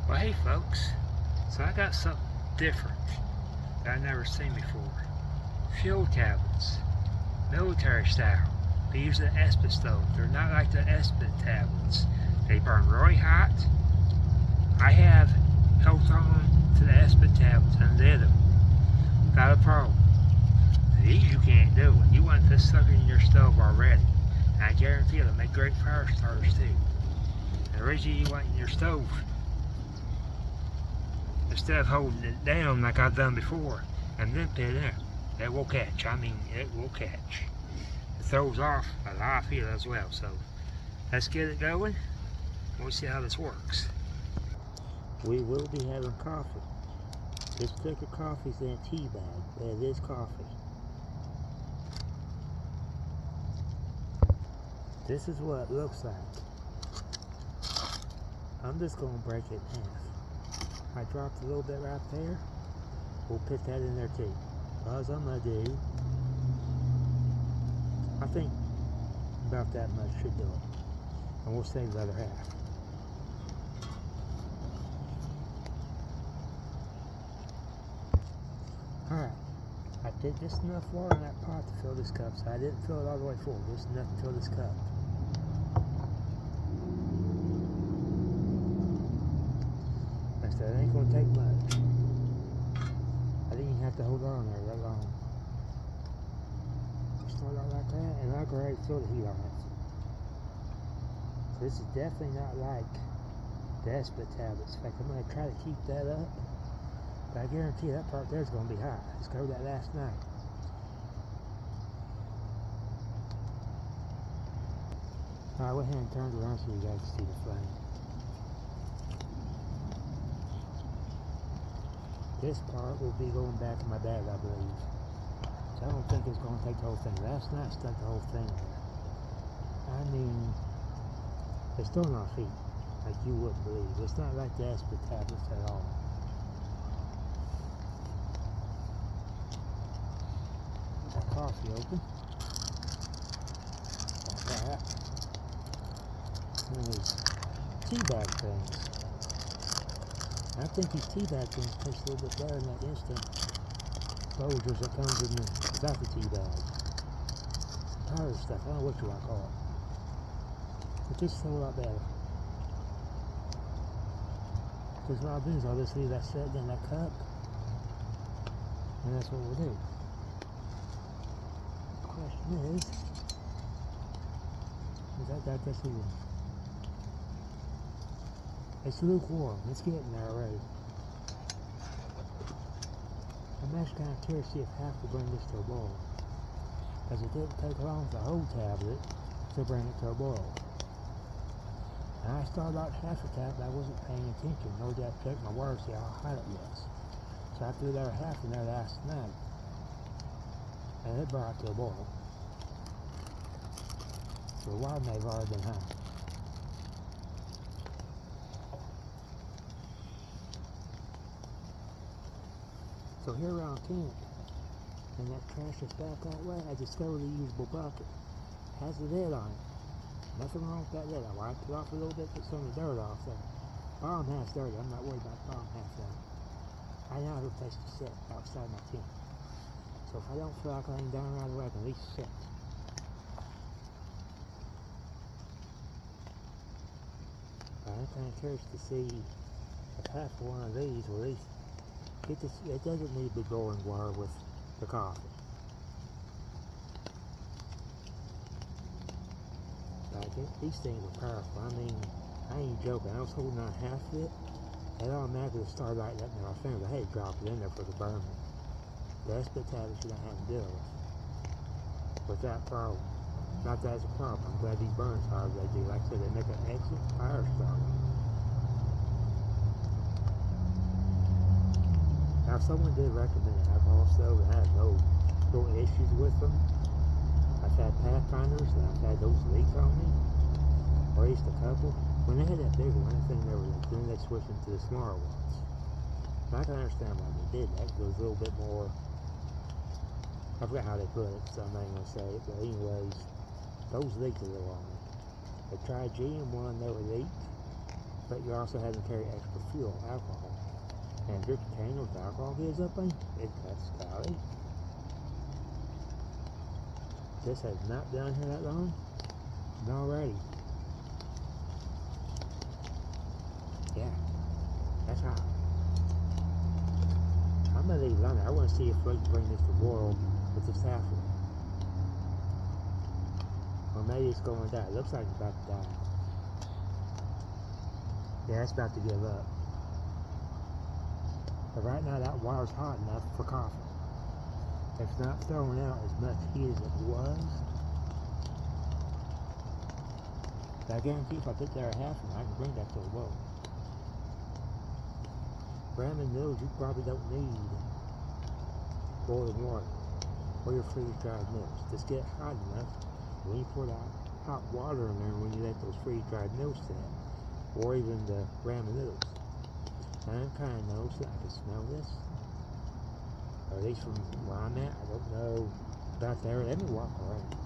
Well, hey folks, so I got something different that I've never seen before. Fuel tablets, military style. They use an Espen stove. They're not like the Espen tablets. They burn really hot. I have held on to the Espen tablets and lit them. Got a problem. These you can't do it. You want this sucker in your stove already. And I guarantee it'll make great fire starters too. And the reason you want in your stove, instead of holding it down like I've done before and then put it in, it will catch. I mean, it will catch. It throws off a lot of heat as well. So let's get it going. We'll see how this works. We will be having coffee. This thicker coffee is in a tea bag, but it is coffee. This is what it looks like. I'm just going to break it in half. I dropped a little bit right there. We'll put that in there too. Because I'm going to do, I think about that much should do it. And we'll save the other half. Alright, I did just enough water in that pot to fill this cup, so I didn't fill it all the way full, just enough to fill this cup. Like I said, it ain't going to take much. I didn't even have to hold on there that long. Start out like that, and I can already feel the heat on it. So this is definitely not like the Espen tablets. In fact, I'm going to try to keep that up. But I guarantee that part there is going to be hot. I discovered that last night. Alright, I went ahead and turned it around so you guys can see the flame. This part will be going back in my bag, I believe. So I don't think it's going to take the whole thing. Last night I stuck the whole thing there. I mean, it's still not heat, like you wouldn't believe. It's not like the Espen tablets at all. Coffee open. Like that. And these tea bag things. I think these tea bag things taste a little bit better than that instant Folgers that comes in without the tea bag. Powder stuff, I don't know what you want to call it. It tastes a whole lot better. Because what I'll do is I'll just leave that sitting in that cup. And that's what we'll do. Question is that got this in? It's lukewarm. It's getting there already. I'm actually kind of curious to see if half will bring this to a boil. Because it didn't take long for the whole tablet to bring it to a boil. And I started out half a tablet, I wasn't paying attention, nor did I check my water to see how hot it was. So I threw that half in there last night. And it brought it to a boil. So the water may have already been hot. So here around camp, and that trash is back that way, I discovered a usable bucket. Has a lid on it. Nothing wrong with that lid. I wiped it off a little bit, put some of the dirt off there. Bottom half's dirty. I'm not worried about the bottom half though. I now have a place to sit outside my tent. So if I don't feel like laying down right away, I can at least sit. I'm kind of curious to see if half one of these will at least get this. It doesn't need to be boiling water with the coffee. But these things are powerful. I mean, I ain't joking. I was holding on half of it, and automatically started lighting up in my fingers. I had to drop it in there for the burner. The Espen tablets you don't have to deal with that problem. Not that it's a problem. I'm glad these burn as hard as they do. Like I said, they make an excellent fire starter. Now, if someone did recommend an alcohol stove and I had no issues with them, I've had Pathfinders and I've had those leak on me, or at least a couple. When they had that bigger one, I think they were then they switched into the smaller ones. And I can understand why they did that. It was a little bit more. I forgot how they put it, so I'm not going to say it. But anyways, those leaked a little on me. I tried GM1, they were leaked. but you also have to carry extra fuel, alcohol. And if your container with alcohol gives up on you, that's golly. This has not been on here that long, and already. Yeah, that's hot. I'm gonna leave it on there. I want to see if we can bring this to boil with this half one. Or maybe it's going to die. It looks like it's about to die. Yeah, it's about to give up. But right now that water's hot enough for coffee. It's not throwing out as much heat as it was. But I guarantee if I put there a half one, I can bring that to a boil. Ramen noodles, you probably don't need boiling water or your freeze-dried noodles. Just get hot enough when you pour that hot water in there when you let those freeze-dried noodles sit, or even the ramen noodles. I'm kind of noticing I can smell this, or at least from where I'm at. I don't know about there. Let me walk around.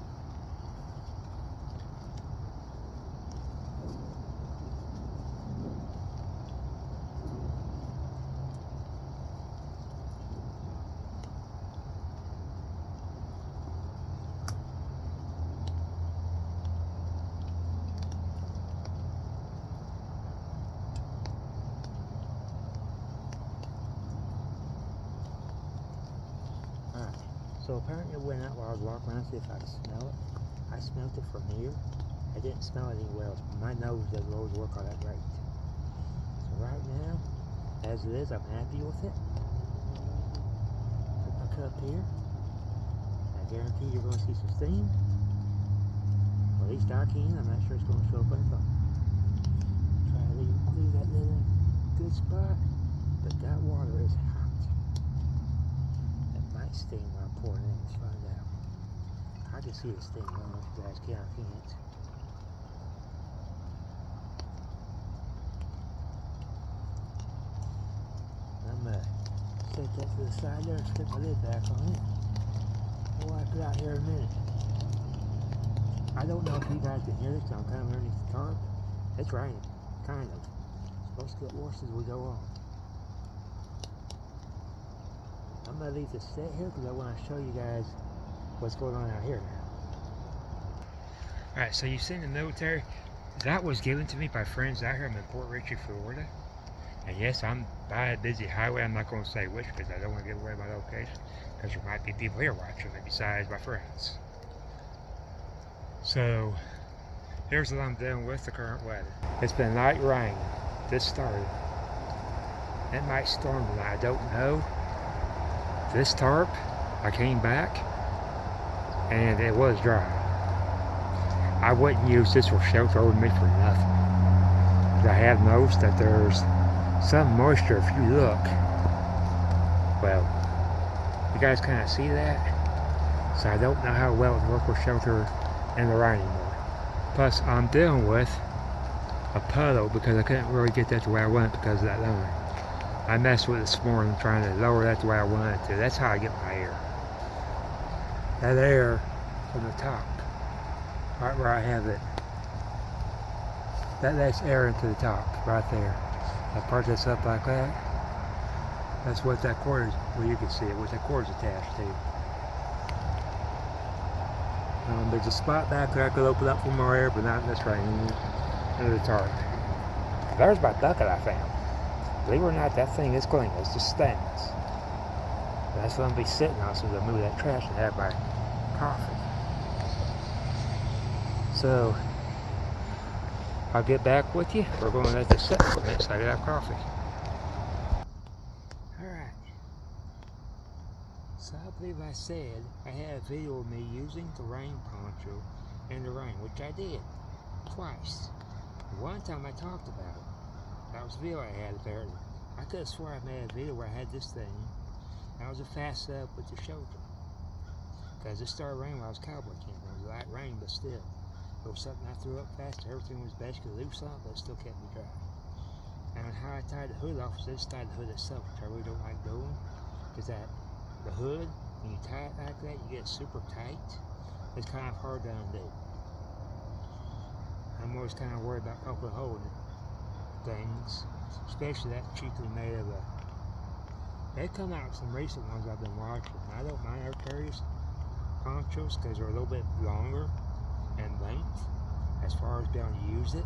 So apparently it went out while I was walking around to see if I could smell it. I smelled it from here. I didn't smell it anywhere else. My nose doesn't always work all that great. So right now, as it is, I'm happy with it. Put my cup here. I guarantee you're going to see some steam. Or at least I can. I'm not sure it's going to show up on the phone. Try to leave that lid in a good spot. But that water is hot. Steam while I'm pouring in. Let's find out. I can see the steam. I don't know if you guys can or can't. I'm gonna set that to the side there and stick my lid back on it. We'll wipe it out here in a minute. I don't know if you guys can hear this because I'm kind of underneath the tarp. It's raining, kind of. It's supposed to get worse as we go on. I'm going to leave this set here because I want to show you guys what's going on out here now. Alright, so you've seen the military. That was given to me by friends out here. I'm in Port Richey, Florida. And yes, I'm by a busy highway. I'm not going to say which because I don't want to give away my location. Because there might be people here watching me besides my friends. So, here's what I'm dealing with, the current weather. It's been light rain. This started. It might storm tonight. I don't know. This tarp, I came back and it was dry. I wouldn't use this for shelter over me for nothing. But I have noticed that there's some moisture if you look. Well, you guys kind of see that? So I don't know how well it would work with shelter in the rain anymore. Plus, I'm dealing with a puddle because I couldn't really get that the way I wanted because of that line. I messed with it this morning trying to lower that the way I wanted to. That's how I get my air. That air from the top, right where I have it. That lets air into the top, right there. I part this up like that. That's what that cord is, well you can see it, what that cord is attached to. There's a spot back there I could open up for more air, but not in this rain, under the tarp. There's my bucket I found. Believe it or not, that thing is clean. It's just stains. That's what I'm going to be sitting on as soon as I move that trash and have my coffee. So, I'll get back with you. We're going to let this sit for a minute so I can have coffee. Alright. So I believe I said I had a video of me using the rain poncho in the rain, which I did. Twice. One time I talked about it. That was a video I had apparently. I could have sworn I made a video where I had this thing. I was a fast setup with the shelter. Because it started raining while I was cowboy camping. It was light rain, but still. It was something I threw up fast. Everything was basically loose on it, but it still kept me dry. And how I tied the hood off was I just tied the hood itself, which I really don't like doing. Because the hood, when you tie it like that, you get super tight. It's kind of hard to undo. I'm always kind of worried about poking a hole in it. things, especially that cheaply made of a. They come out with some recent ones I've been watching. I don't mind Arcturus ponchos because they're a little bit longer in length as far as being able to use it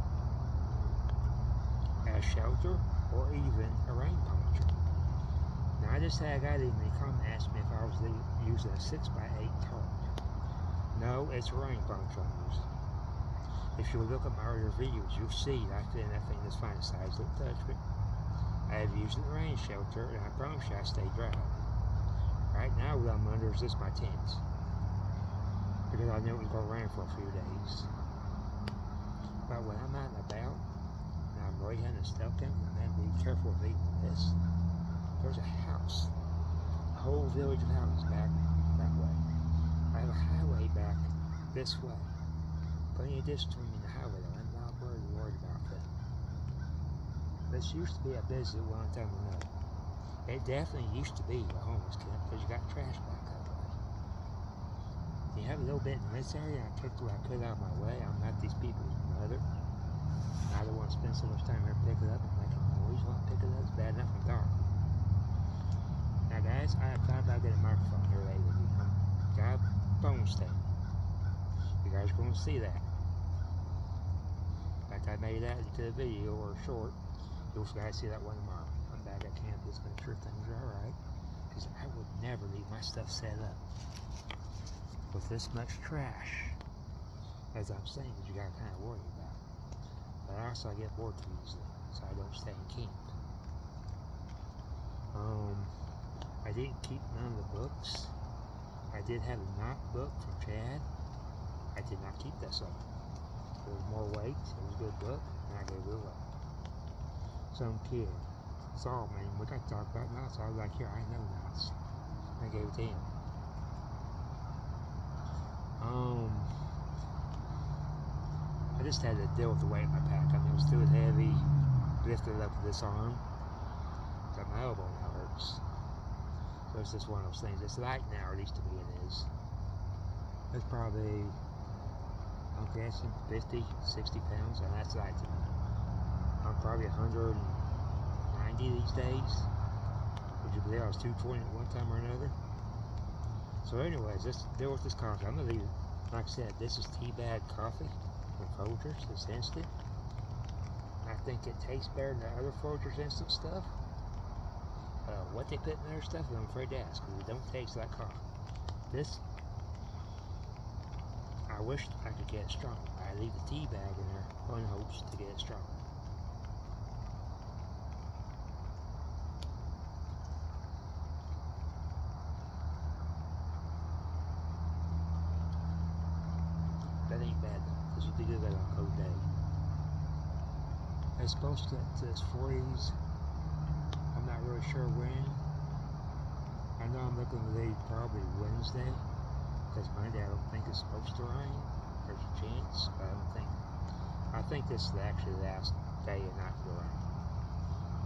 as shelter or even a rain poncho. Now I just had a guy leave me a comment ask me if I was using a 6x8 tarp. No, it's a rain poncho I'm using. If you look at my earlier videos, you'll see I fit in that thing that's fine size, don't touch it. I have used it in a rain shelter, and I promise you I stay dry. Right now what I'm under is just my tent, because I knew it was going to rain for a few days. But when I'm out and about, and I'm really hunting stealth camp, and I have to be careful of eating this, there's a house, a whole village of houses back that way. I have a highway back this way. Plenty of distance between me and the highway, though. I'm not worried about that. This used to be a busy one time or another. It definitely used to be a homeless camp because you got trash back that way. You have a little bit in this area, I took what I could out of my way. I'm not these people's mother. I don't want to spend so much time here to pick it up and making noise while I pick it up. It's bad enough I'm dark. Now guys, I have thought about getting a microphone here lately. I'm got a phone stand. You guys are going to see that. In fact, I made that into a video or a short. You'll guys see that one tomorrow. I'm back at camp just make sure things are alright. Because I would never leave my stuff set up with this much trash. As I'm saying, that you gotta kind of worry about. But also I get bored too easily, so I don't stay in camp. I didn't keep none of the books. I did have a knot book from Chad. I did not keep that something. It was more weight, it was a good book, and I gave it away. Some kid saw me, and we got to talk about knots. I was like, here, I know knots. I gave it to him. I just had to deal with the weight in my pack. I mean, it was too heavy, lifted it up with this arm. Got my elbow now hurts. So it's just one of those things. It's light now, at least to me it is. It's probably, I'm guessing 50, 60 pounds, and that's light to me. I'm probably 190 these days. Would you believe I was 220 at one time or another? So anyways, let's deal with this coffee. I'm going to leave it, like I said, this is tea bag coffee from Folgers. It's instant. I think it tastes better than the other Folgers instant stuff. What they put in their stuff, I'm afraid to ask, because it don't taste like coffee. This, I wish I could get it strong. I leave the tea bag in there on hopes to get it strong. That ain't bad though, because you do that on a cold day. It's supposed to get to its 40s. I'm not really sure when. I know I'm looking to leave probably Wednesday, because Monday I don't think it's supposed to rain. There's a chance, but I think this is actually the last day and not for the rain.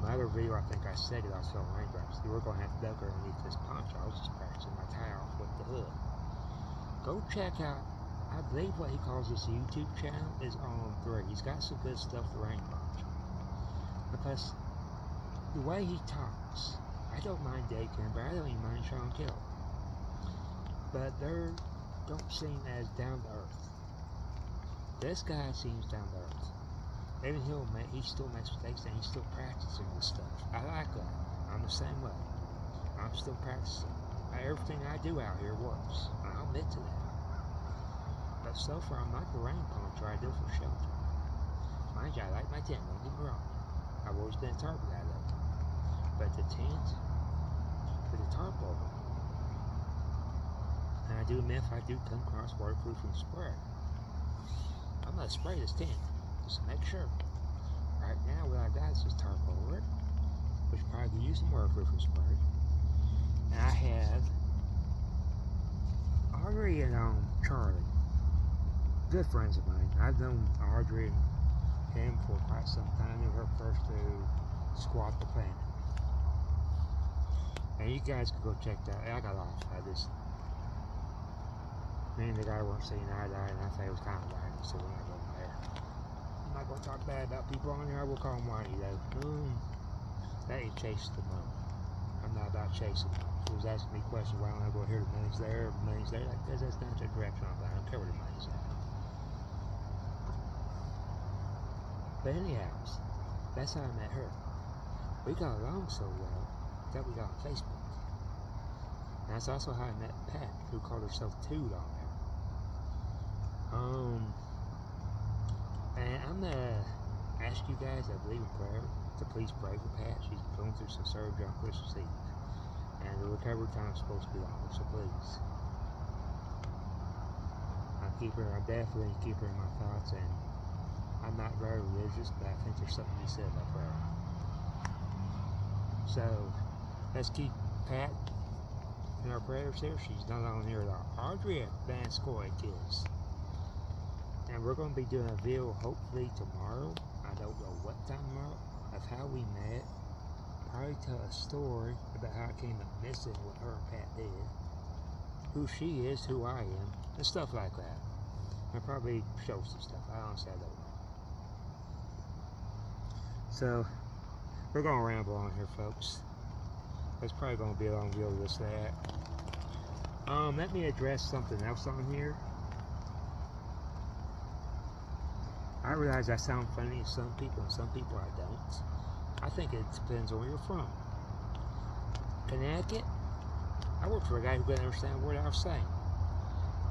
My other video, I think I said it, I was filming raindrops. You were going to have to duck underneath this poncho. I was just practicing my tie off with the hood. Go check out, I believe what he calls his YouTube channel is On3. He's got some good stuff for rain poncho. Because the way he talks, I don't mind Dave Cameron, I don't even mind Sean Kelly. But they don't seem as down to earth. This guy seems down to earth. Even he still makes mistakes and he's still practicing this stuff. I like that. I'm the same way. I'm still practicing. Everything I do out here works. I'll admit to that. But so far, I'm like the rain poncho I do for shelter. Mind you, I like my tent, don't get me wrong. I've always been a tarp guy though. But the tent, with the tarp over it, and I do admit if I do come across waterproofing spray, I'm going to spray this tent, just to make sure. Right now, what I got is just tarp over it, which probably could use some waterproofing spray. And I have Audrey and Charlie, good friends of mine. I've known Audrey and him for quite some time. They were first to squat the planet. And you guys can go check that. I got off. Me and the guy weren't seeing eye to eye, and I thought it was kind of right, so we're not going there. I'm not gonna talk bad about people on there. I will call them whiny though. That ain't chasing the money. I'm not about chasing money. She was asking me questions, why don't I go here, the money's there, the money's there. Like, that's not the direction I'm going. I don't care where the money's at. But anyhow, that's how I met her. We got along so well that we got on Facebook. And that's also how I met Pat, who called herself Tood on there. And I'm gonna ask you guys, I believe in prayer, to please pray for Pat. She's going through some surgery on Christmas Eve. And the recovery time is supposed to be longer, so please. I'm definitely keeping her in my thoughts, and I'm not very religious, but I think there's something to be said about prayer. So, let's keep Pat in our prayers here. She's not on here at all. Audrey Vanskoy is. And we're going to be doing a video hopefully tomorrow. I don't know what time tomorrow, of how we met. Probably tell a story about how I came up missing, what her and Pat did. Who she is, who I am, and stuff like that. I'll probably show some stuff. I honestly don't know. So, we're going to ramble on here, folks. It's probably going to be a long video, this, that. Let me address something else on here. I realize I sound funny to some people, and some people I don't. I think it depends on where you're from. Connecticut, I work for a guy who couldn't understand a word I was saying.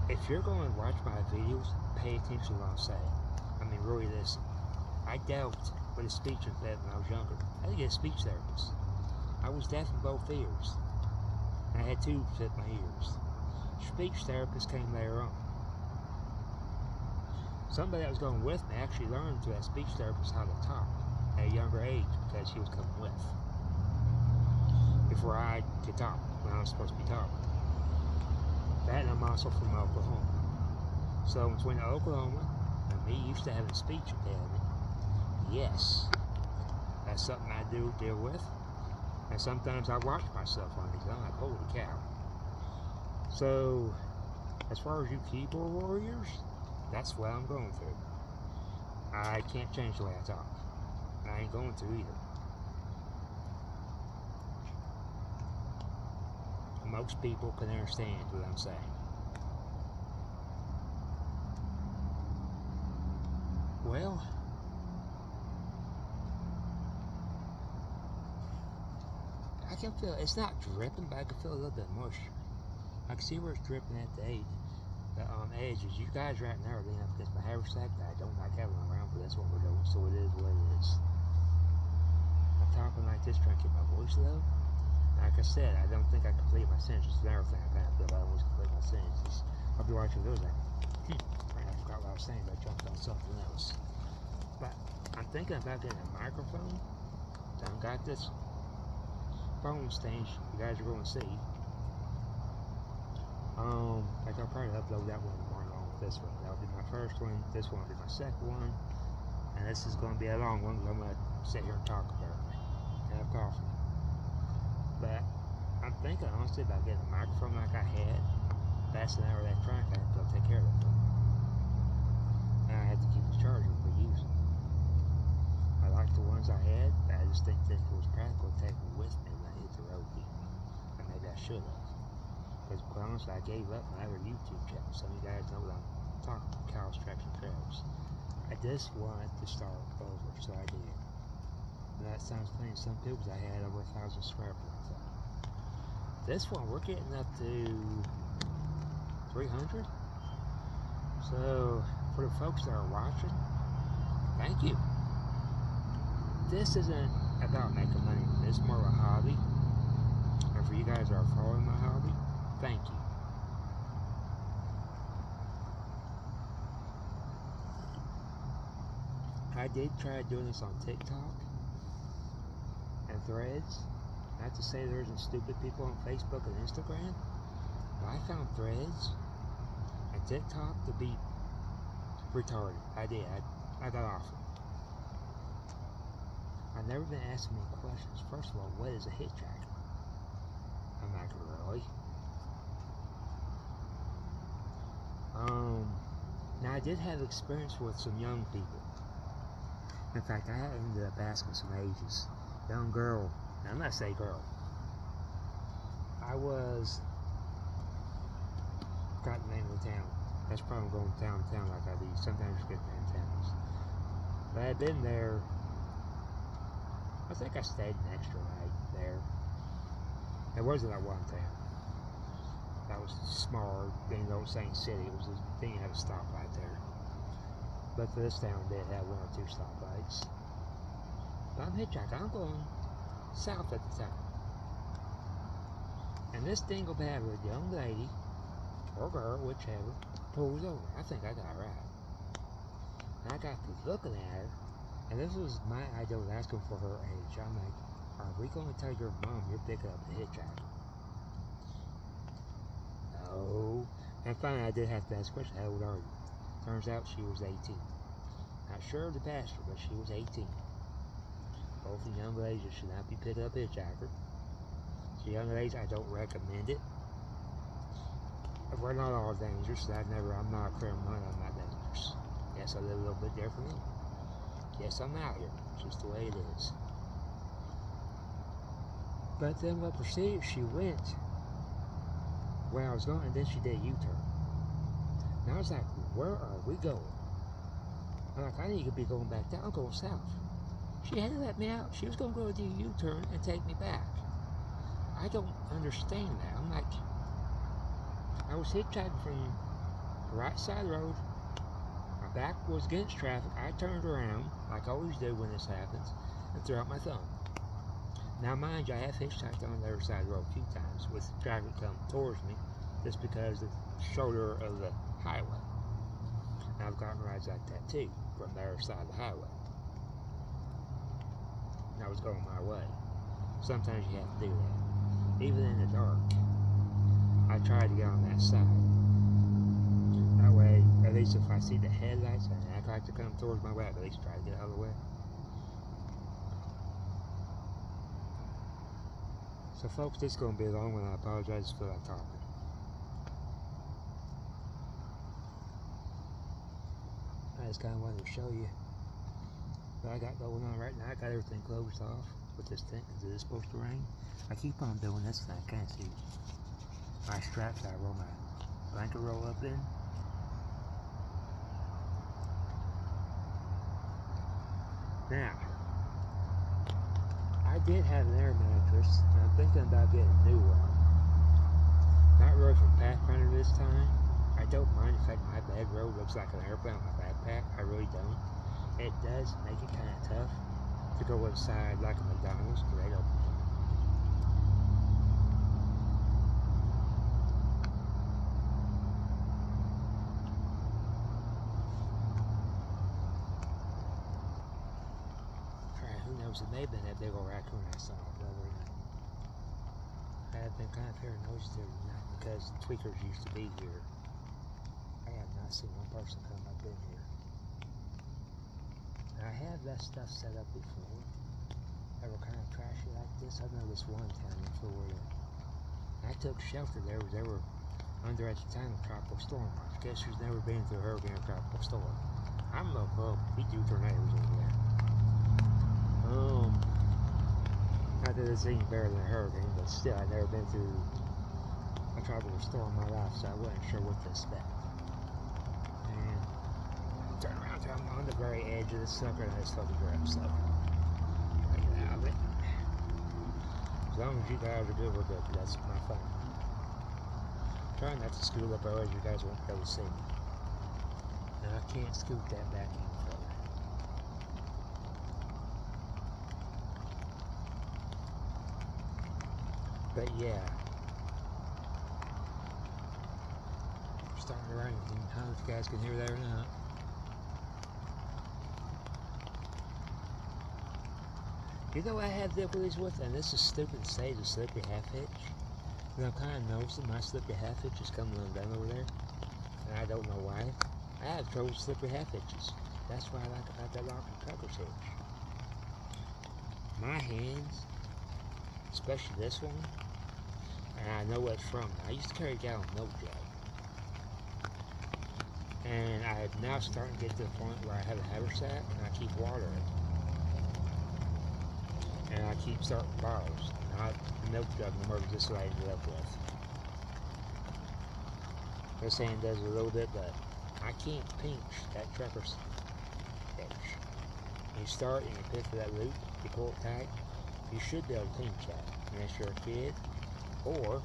If you're going to watch my videos, pay attention to what I'm saying. I mean, really listen. I dealt with a speech impediment when I was younger. I had to get a speech therapist. I was deaf in both ears. And I had tubes fit my ears. Speech therapist came later on. Somebody that was going with me actually learned through that speech therapist how to talk at a younger age because she was coming with. Before I could talk, when I was supposed to be talking. That, and I'm also from Oklahoma. So between Oklahoma and me used to having a speech impediment, yes, that's something I do deal with. And sometimes I watch myself on these, I'm like, holy cow. So, as far as you keyboard warriors, that's what I'm going through. I can't change the way I talk. I ain't going to either. Most people can understand what I'm saying. Well, I can feel, it's not dripping, but I can feel a little bit of moisture. I can see where it's dripping at the edges. You guys right now are leaning up against my haversack. I don't like having them around, but that's what we're doing, so it is what it is. I'm talking like this, trying to keep my voice low. Like I said, I don't think I complete my sentences. It's another thing I kind of feel I always complete my sentences. I'll be watching videos like, I forgot what I was saying, but I jumped on something else. But I'm thinking about getting a microphone. I've got this phone stage you guys are going to see. Like I'll probably upload that one more along with this one. That'll be my first one. This one will be my second one. And this is going to be a long one because I'm going to sit here and talk about it. And have coffee. But I'm thinking honestly about getting a microphone like I had. That's an hour electronic. I have to go take care of that thing. And I had to keep the charger for using. I like the ones I had, but I just didn't think it was practical to take them with me when I hit the road again. And maybe I should have. Because quite honestly, I gave up my other YouTube channel. Some of you guys know what I'm talking about, Kyle's Traction Trails. I just wanted to start over, so I did. And that sounds funny to some people, because I had over 1,000 subscribers like that. This one, we're getting up to 300. So, for the folks that are watching, thank you. This isn't about making money. It's more of a hobby. And for you guys that are following my hobby, thank you. I did try doing this on TikTok and Threads. Not to say there isn't stupid people on Facebook and Instagram, but I found Threads and TikTok to be retarded. I did. I got off it. I've never been asking me questions. First of all, what is a hitchhiker? I'm like, really? Now I did have experience with some young people. In fact, I ended up asking some ages. Young girl, now I'm not say girl. I was, got the name of the town. That's probably going town to town like I do. Sometimes you get name towns. But I had been there, I think I stayed an extra night there. It wasn't that one town. That was smaller, in the old same city. It was a thing you had a stoplight there. But for this town, they had 1 or 2 stoplights. But I'm hitchhiking. I'm going south at the time. And this dingle-babbled young lady, or girl, whichever, pulls over. I think I got it right. And I got to looking at her, and this was my idea of asking for her age. I'm like, are we going to tell your mom you're picking up a hitchhiker? No. And finally, I did have to ask a question. How old are you? Turns out she was 18. Not sure of the pastor, but she was 18. Both the young ladies should not be picking up a hitchhiker. So young ladies, I don't recommend it. We're not all dangerous. I'm not a criminal, I'm not dangerous. Yes, I live a little bit differently. Yes, I'm out here. It's just the way it is. But then what proceeded, she went where I was going, and then she did a U-turn. And I was like, where are we going? I'm like, I need to be going back down. I'm going south. She had to let me out. She was going to go do a U-turn and take me back. I don't understand that. I'm like, I was hitchhiking from the right side of the road. My back was against traffic. I turned around, like I always do when this happens, and threw out my thumb. Now, mind you, I have hitchhiked on the other side of the road a few times with traffic coming towards me, just because of the shoulder of the highway. And I've gotten rides like that too, from the other side of the highway. And I was going my way. Sometimes you have to do that. Even in the dark, I try to get on that side. That way, at least if I see the headlights and act like they're coming towards my way, I at least try to get out of the way. So folks, this is going to be a long one. I apologize for that talking. I just kind of wanted to show you what I got going on right now. I got everything closed off with this tent because it is supposed to rain. I keep on doing this and I can't see my straps I roll my blanket roll up in. Now, I did have an air mattress, and I'm thinking about getting a new one. Not really for Pathfinder this time. I don't mind the fact my bedroll looks like an airplane on my backpack. I really don't. It does make it kind of tough to go inside like a McDonald's, because they don't. Alright, who knows? It may have been that big old raccoon I saw the other night. I have been kind of paranoid tonight because tweakers used to be here. I have not seen one person come up in here. And I have that stuff set up before. They were kind of trashy like this. I know this one town in Florida. I took shelter there. They were under at the time of tropical storm. I guess who's never been through a hurricane or tropical storm. I'm local. We do tornadoes over there. Not that it's any better than a hurricane, but still, I've never been through a tropical storm in my life, so I wasn't sure what to expect. And turn around, I'm on the very edge of the sucker, and I just fucking grab so I get out of it. As long as you guys are good, we're good. That's my fun. Trying not to scoot up early, you guys won't be able to see me. And I can't scoot that back in further. But yeah, it's starting to rain. I don't know if you guys can hear that or not. You know what I have difficulties with, and this is stupid to say, the slippery half hitch. And I'm kind of noticing my slippery half hitch is coming undone over there, and I don't know why. I have trouble with slippery half hitches. That's what I like about that lock and coverage hitch. My hands, especially this one, and I know what it's from. I used to carry a gallon milk jug. And I am now starting to get to the point where I have a haversack and I keep water in it. and I keep starting bottles. Not the milk jug no more, just what I ended up with. This hand does a little bit, but I can't pinch that trucker's hitch. You start and you pick for that loop, you pull it tight, you should be able to pinch that unless you're a kid, or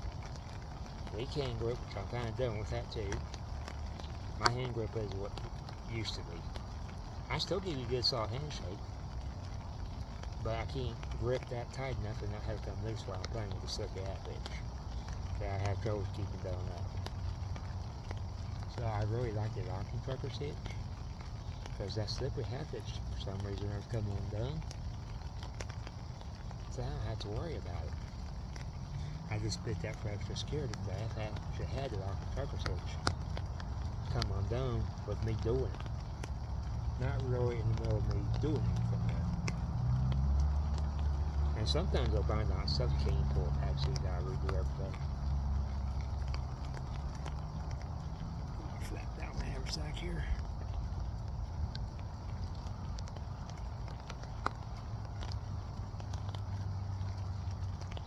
we can grip, which I'm kind of done with that too. My hand grip is what it used to be. I still give you a good solid handshake, but I can't grip that tight enough and not have it come loose while I'm playing with the slippy half hitch. That I have trouble keeping down up. So I really like the locking trucker's hitch, because that slippery half hitch for some reason has come undone. So I don't have to worry about it. I just bit that for extra security, because I actually had the locking trucker's hitch come undone with me doing it. Not really in the middle of me doing anything there. And sometimes they'll bind on stuff you can't pull it back, so you gotta redo everything. Flap down my haversack here.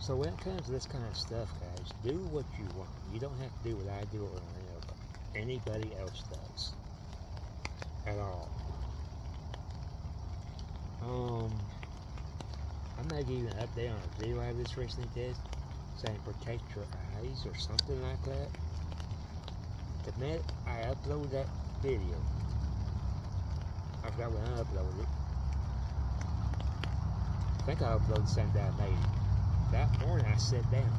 So when it comes to this kind of stuff, guys, do what you want. You don't have to do what I do or anybody else does at all. I might give you an update on a video I just recently did saying protect your eyes or something like that. The minute I uploaded that video, I forgot when I uploaded it. I think I uploaded the same day I made it. That morning I sat down.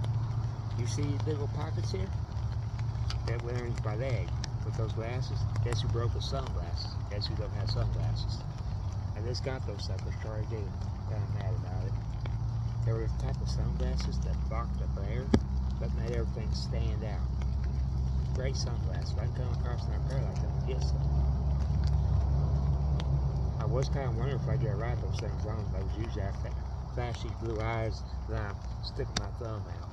You see these big old pockets here? That went underneath my leg with those glasses. Guess who broke the sunglasses? Guess who don't have sunglasses? I just got those suckers, sorry dude. Kind of mad about it. They were the type of sunglasses that blocked the glare, but made everything stand out. Great sunglasses. If I can come across another pair like that, I'll get some. I was kind of wondering if I get right those things on, but usually I have that flashy blue eyes that I'm sticking my thumb out.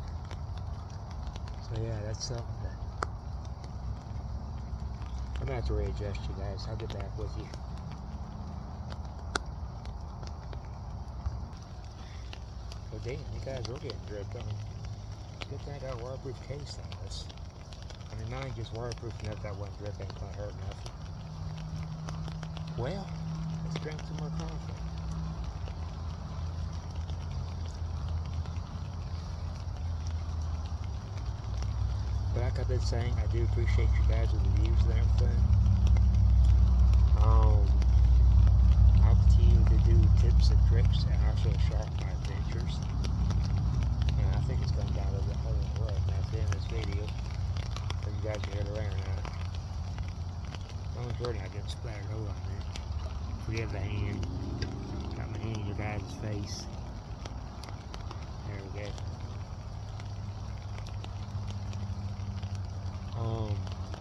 So yeah, that's something that I'm gonna have to readjust you guys. I'll get back with you. Well, damn, you guys were getting dripped on. Good thing I got a waterproof case on this. I mean, mine just waterproof enough that one drip ain't gonna hurt nothing. Well, let's drink some more coffee. But like I've been saying, I do appreciate you guys with the views and everything. I'll continue to do tips and tricks and also share my adventures. And I think it's going down a little bit harder than the road. That's the end of this video. So you guys can hear the rain or not. As long as we're not getting splattered over on there. Forgive the hand. Got my hand in your guys' face. There we go.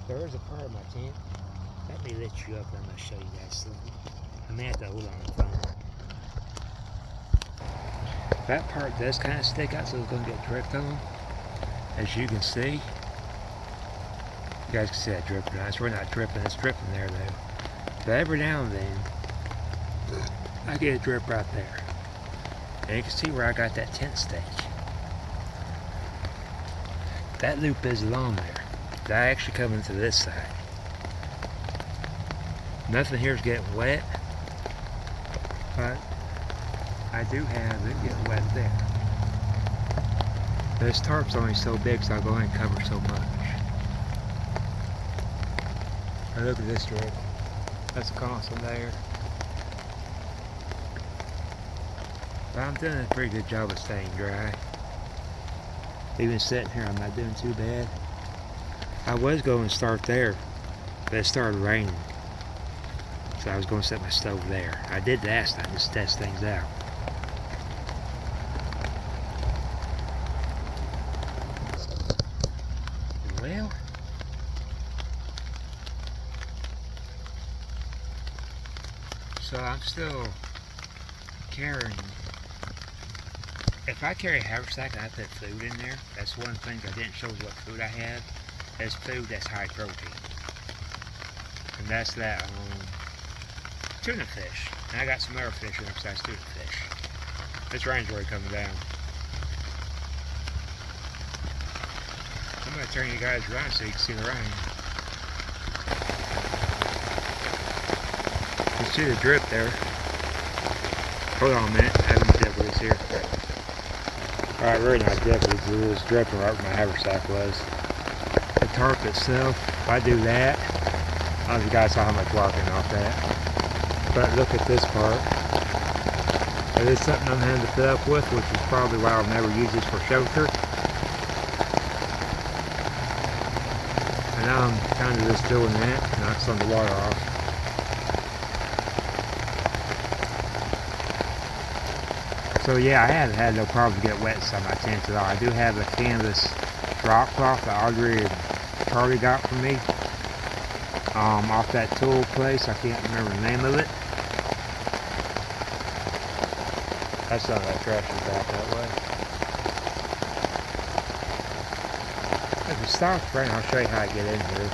There is a part of my tent. Let me lift you up and I'm going to show you guys something. I may have to hold on the phone. That part does kind of stick out, so it's going to get dripped on. As you can see. You guys can see that dripping. It's really not dripping, it's dripping there though. But every now and then, I get a drip right there. And you can see where I got that tent stake. That loop is along there. That actually coming to this side. Nothing here is getting wet, but I do have it getting wet there. This tarp's only so big, so I'll go ahead and cover so much. Now look at this drip. That's a constant there. But I'm doing a pretty good job of staying dry. Even sitting here, I'm not doing too bad. I was going to start there, but it started raining. So I was going to set my stove there. I did last time, just test things out. Well, so I'm still carrying. If I carry a haversack and I put food in there, that's one thing I didn't show you what food I had. It's food that's high protein. And that's that tuna fish. And I got some other fish in there besides tuna fish. This rain's already coming down. I'm gonna turn you guys around so you can see the rain. You see the drip there. Hold on a minute, I haven't dip with this here. Alright, really not dip, it was dripping right where my haversack was. The tarp itself, if I do that, I don't know if you guys saw how much water came off that. But look at this part. It is something I'm having to put up with, which is probably why I'll never use this for shelter. And now I'm kind of just doing that, knock some of the water off. So yeah, I haven't had no problem to get wet some of my tents at all. I do have a canvas drop cloth that Audrey and Charlie got from me. Off that tool place, I can't remember the name of it. That's not that trash is back that way. If it stops raining, I'll show you how I get in here.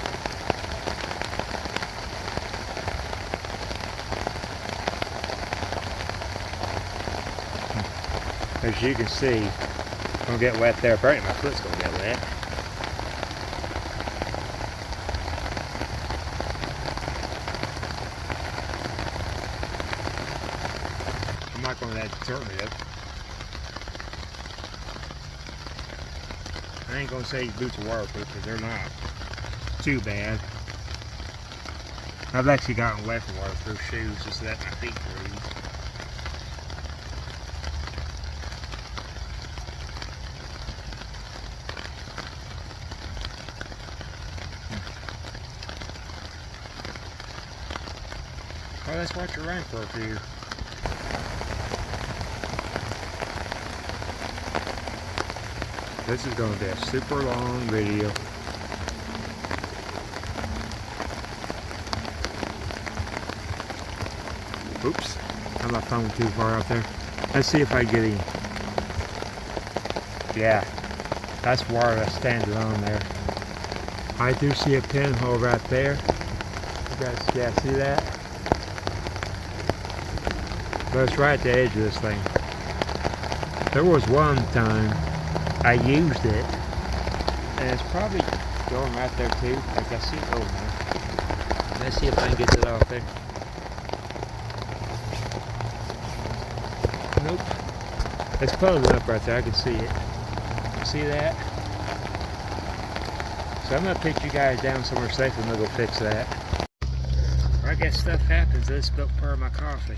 As you can see, I'm gonna get wet there. Apparently my foot's gonna get wet. I'm not gonna let that deter me though. I ain't gonna say these boots are waterproof because they're not too bad. I've actually gotten wet from waterproof shoes just to let my feet breathe. Oh, let's watch it rain for a few. This is going to be a super long video. Oops, I left my phone too far out there. Let's see if I get any. Yeah, that's water that's standing on there. I do see a pinhole right there. You guys see that? But it's right at the edge of this thing. There was one time I used it, and it's probably going right there too. Like I see it over there. Let's see if I can get it off there. Nope. It's puddling up right there. I can see it. See that? So I'm gonna pick you guys down somewhere safe and we'll go fix that. I guess stuff happens. I spilled part of my coffee.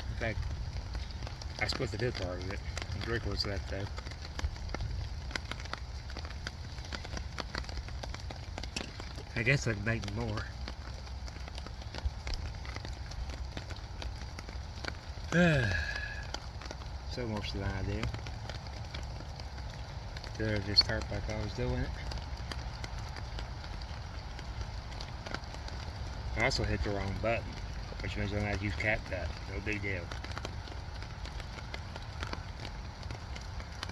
In fact, I split the good part of it. The drink was left though. I guess I can make more. So much of the idea. Did I just start like I was doing it? I also hit the wrong button, which means I'm going to use CapCut. No big deal.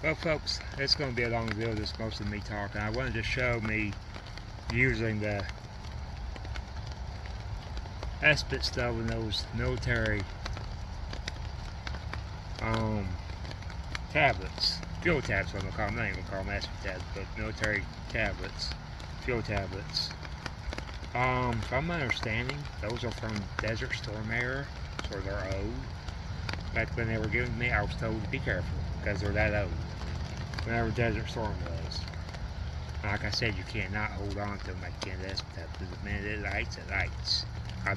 Well folks, it's going to be a long video. This is mostly me talking. I wanted to show me using the Esprit stove in those military tablets. Fuel tablets, what I'm going to call them. I'm not even going to call them Esprit tablets, but military tablets. Fuel tablets. From my understanding, those are from Desert Storm era, so they're old. Back when they were given to me, I was told to be careful, because they're that old. Whenever Desert Storm was. Like I said, you cannot hold on to them like you can the Esprit tablets, because the minute it lights.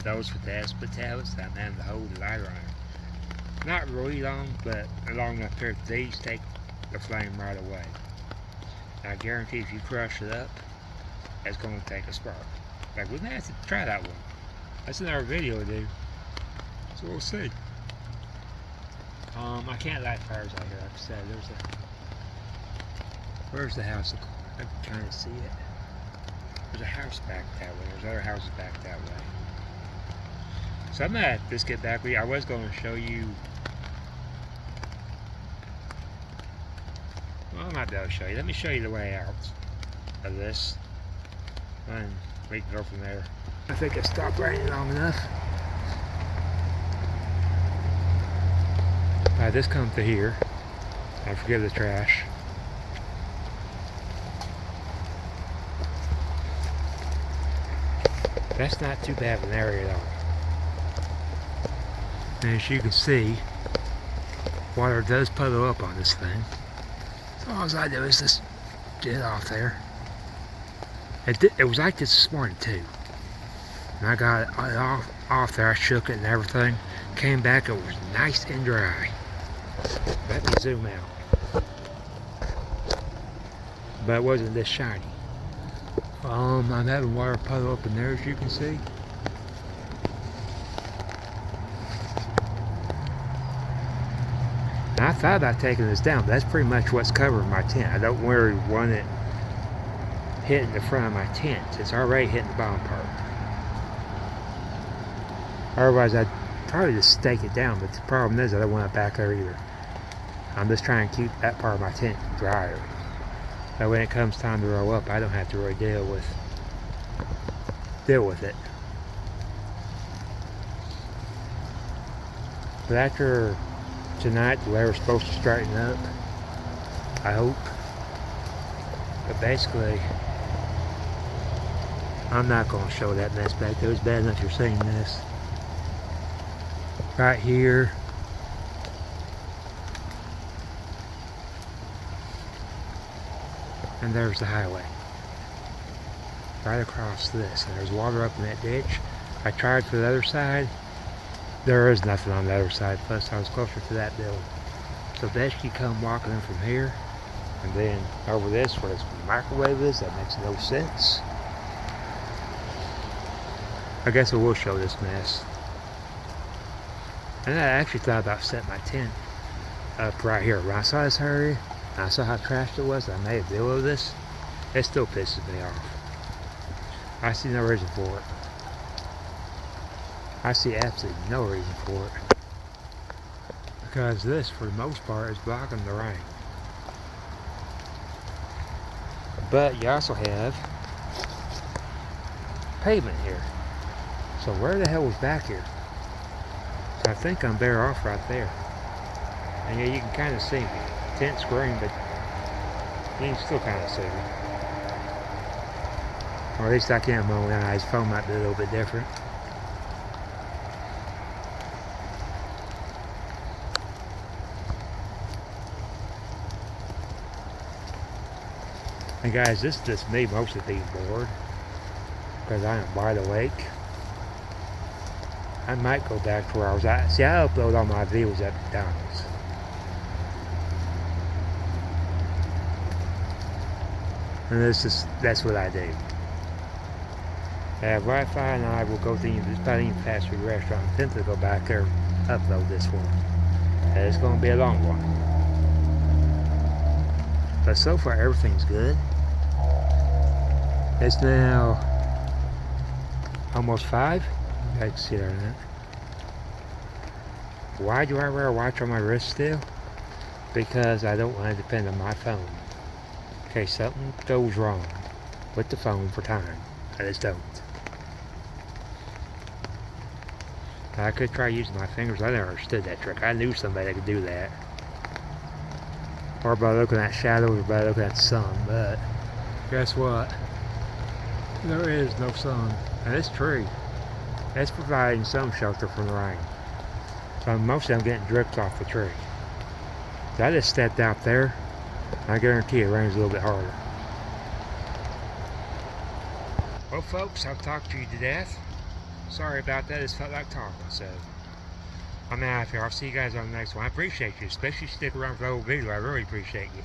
Those with the Esprit tablets, I'm having to hold the lighter on them. Not really long, but a long enough period. These take the flame right away. I guarantee if you crush it up, it's going to take a spark. Like, we may have to try that one. That's another video to do. So we'll see. I can't light fires out here, like I said. Where's the house? I'm trying to see it. There's a house back that way. There's other houses back that way. So I'm gonna just get back with you. I was going to show you. Well, I might be able to show you. Let me show you the way out of this. and we can go from there. I think it stopped raining long enough. I just come to here and forget the trash. That's not too bad of an area at all. And as you can see, water does puddle up on this thing. So all I do is just get it off there. It was like this morning too. And I got it off there, I shook it and everything. Came back, it was nice and dry. Let me zoom out. But it wasn't this shiny. I'm having water puddle up in there, as you can see. And I thought about taking this down, but that's pretty much what's covering my tent. I don't really want it hitting the front of my tent. It's already hitting the bottom part. Otherwise, I'd probably just stake it down, but the problem is I don't want it back there either. I'm just trying to keep that part of my tent drier. But when it comes time to roll up, I don't have to really deal with it. But after tonight, the weather's supposed to straighten up, I hope. But basically, I'm not going to show that mess back there. It's bad enough you're seeing this. Right here. And there's the highway. Right across this. And there's water up in that ditch. I tried for the other side. There is nothing on the other side. Plus, I was closer to that building. So basically, come walking in from here. And then over this where this microwave is. That makes no sense. I guess I will show this mess. And I actually thought about setting my tent up right here. When I saw this area, and I saw how trashed it was, I made a deal of this. It still pisses me off. I see no reason for it. I see absolutely no reason for it. Because this, for the most part, is blocking the rain. But you also have pavement here. So where the hell was back here? So I think I'm better off right there. And yeah, you can kind of see me. Tent's green, but you can still kind of see me. Or at least I can with my own eyes. Phone might be a little bit different. And guys, this is just me mostly being bored. Because I am wide awake. I might go back to where I was at. See, I upload all my videos at McDonald's. And that's what I do. I have Wi-Fi and I will go to any fast food restaurant. I tend to go back there and upload this one. And it's going to be a long one. But so far everything's good. It's now almost 5. I can see that. Why do I wear a watch on my wrist still? Because I don't want to depend on my phone. In case something goes wrong with the phone for time. I just don't. I could try using my fingers. I never understood that trick. I knew somebody that could do that. Or by looking at shadows or by looking at the sun. But guess what? There is no sun. And this tree, it's providing some shelter from the rain. So mostly I'm getting drips off the tree. So I just stepped out there. I guarantee it rains a little bit harder. Well folks, I've talked to you to death. Sorry about that, it felt like talking, so I'm out of here. I'll see you guys on the next one. I appreciate you, especially stick around for the whole video. I really appreciate you.